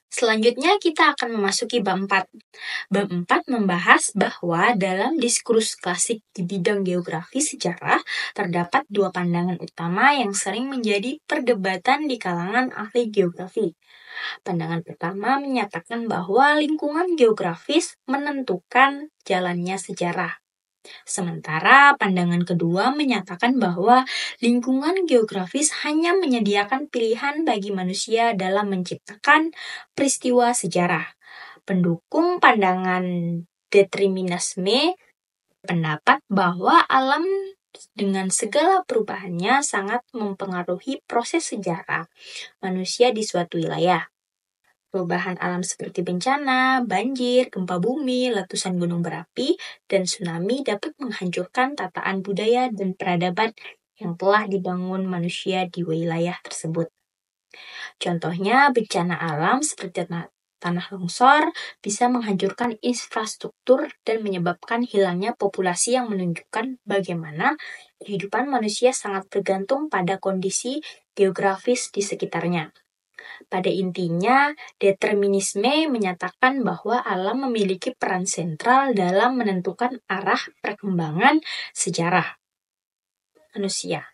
Selanjutnya kita akan memasuki bab 4. Bab 4 membahas bahwa dalam diskursus klasik di bidang geografi sejarah, terdapat dua pandangan utama yang sering menjadi perdebatan di kalangan ahli geografi. Pandangan pertama menyatakan bahwa lingkungan geografis menentukan jalannya sejarah. Sementara pandangan kedua menyatakan bahwa lingkungan geografis hanya menyediakan pilihan bagi manusia dalam menciptakan peristiwa sejarah. Pendukung pandangan determinisme pendapat bahwa alam dengan segala perubahannya sangat mempengaruhi proses sejarah manusia di suatu wilayah. Perubahan alam seperti bencana, banjir, gempa bumi, letusan gunung berapi, dan tsunami dapat menghancurkan tataan budaya dan peradaban yang telah dibangun manusia di wilayah tersebut. Contohnya, bencana alam seperti tanah longsor bisa menghancurkan infrastruktur dan menyebabkan hilangnya populasi yang menunjukkan bagaimana kehidupan manusia sangat bergantung pada kondisi geografis di sekitarnya. Pada intinya, determinisme menyatakan bahwa alam memiliki peran sentral dalam menentukan arah perkembangan sejarah manusia.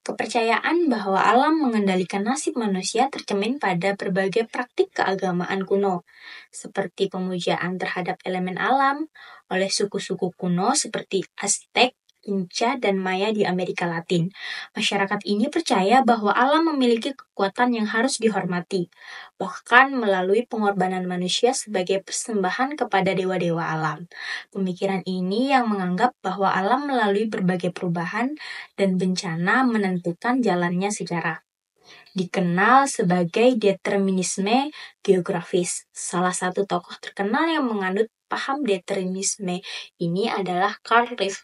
Kepercayaan bahwa alam mengendalikan nasib manusia tercermin pada berbagai praktik keagamaan kuno, seperti pemujaan terhadap elemen alam oleh suku-suku kuno seperti Aztec, Inca, dan Maya di Amerika Latin. Masyarakat ini percaya bahwa alam memiliki kekuatan yang harus dihormati, bahkan melalui pengorbanan manusia sebagai persembahan kepada dewa-dewa alam. Pemikiran ini yang menganggap bahwa alam melalui berbagai perubahan dan bencana menentukan jalannya sejarah. Dikenal sebagai determinisme geografis. Salah satu tokoh terkenal yang menganut paham determinisme ini adalah Carl Ritter.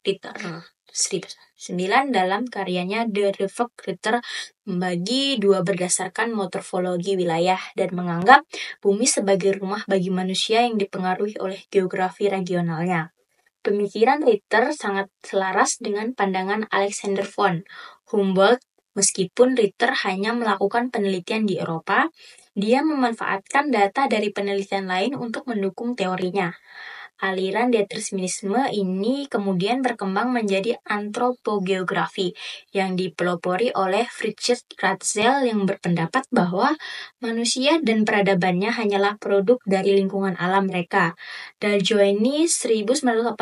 1909 dalam karyanya The Reverse Ritter membagi dua berdasarkan morfologi wilayah dan menganggap bumi sebagai rumah bagi manusia yang dipengaruhi oleh geografi regionalnya. Pemikiran Ritter sangat selaras dengan pandangan Alexander von Humboldt. Meskipun Ritter hanya melakukan penelitian di Eropa, dia memanfaatkan data dari penelitian lain untuk mendukung teorinya. Aliran determinisme ini kemudian berkembang menjadi antropogeografi yang dipelopori oleh Friedrich Ratzel yang berpendapat bahwa manusia dan peradabannya hanyalah produk dari lingkungan alam mereka. Daljoeni 1982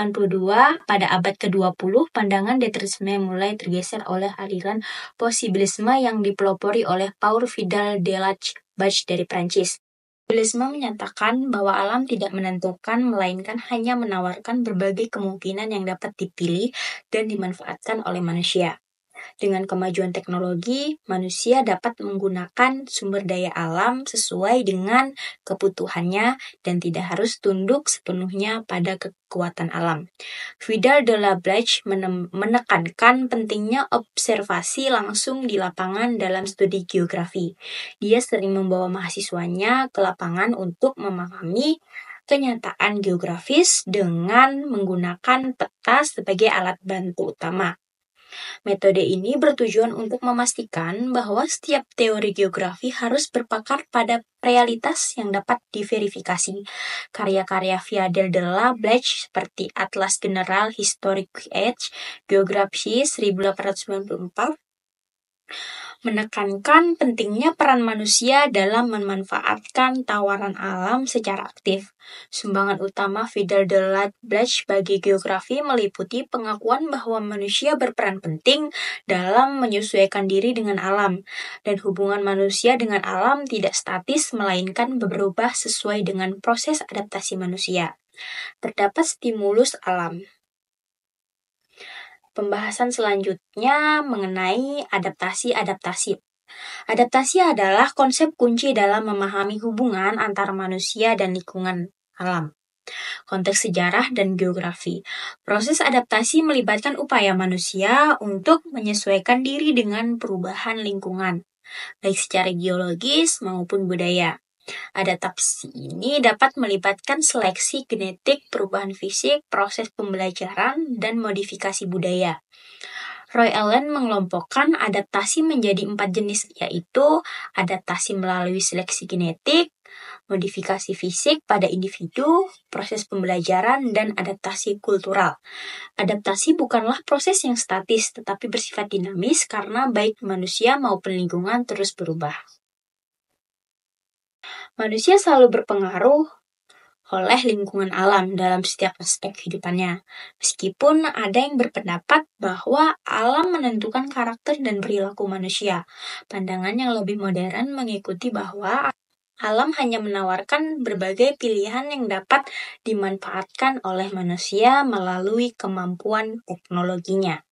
pada abad ke-20, pandangan determinisme mulai tergeser oleh aliran posibilisme yang dipelopori oleh Paul Vidal Delage dari Prancis. Posibilisme menyatakan bahwa alam tidak menentukan, melainkan hanya menawarkan berbagai kemungkinan yang dapat dipilih dan dimanfaatkan oleh manusia. Dengan kemajuan teknologi, manusia dapat menggunakan sumber daya alam sesuai dengan kebutuhannya dan tidak harus tunduk sepenuhnya pada kekuatan alam. Vidal de la Blache menekankan pentingnya observasi langsung di lapangan dalam studi geografi. Dia sering membawa mahasiswanya ke lapangan untuk memahami kenyataan geografis dengan menggunakan peta sebagai alat bantu utama. Metode ini bertujuan untuk memastikan bahwa setiap teori geografi harus berpakar pada realitas yang dapat diverifikasi. Karya-karya Vidal de la Blache seperti Atlas General Historique et Géographie 1894 menekankan pentingnya peran manusia dalam memanfaatkan tawaran alam secara aktif. Sumbangan utama Vidal de la Blache bagi geografi meliputi pengakuan bahwa manusia berperan penting dalam menyesuaikan diri dengan alam, dan hubungan manusia dengan alam tidak statis melainkan berubah sesuai dengan proses adaptasi manusia. Terdapat stimulus alam. Pembahasan selanjutnya mengenai adaptasi. Adaptasi adalah konsep kunci dalam memahami hubungan antara manusia dan lingkungan alam. Konteks sejarah dan geografi. Proses adaptasi melibatkan upaya manusia untuk menyesuaikan diri dengan perubahan lingkungan, baik secara geologis maupun budaya. Adaptasi ini dapat melibatkan seleksi genetik, perubahan fisik, proses pembelajaran, dan modifikasi budaya. Roy Allen mengelompokkan adaptasi menjadi 4 jenis, yaitu adaptasi melalui seleksi genetik, modifikasi fisik pada individu, proses pembelajaran, dan adaptasi kultural. Adaptasi bukanlah proses yang statis, tetapi bersifat dinamis karena baik manusia maupun lingkungan terus berubah. Manusia selalu berpengaruh oleh lingkungan alam dalam setiap aspek kehidupannya. Meskipun ada yang berpendapat bahwa alam menentukan karakter dan perilaku manusia, pandangan yang lebih modern mengikuti bahwa alam hanya menawarkan berbagai pilihan yang dapat dimanfaatkan oleh manusia melalui kemampuan teknologinya.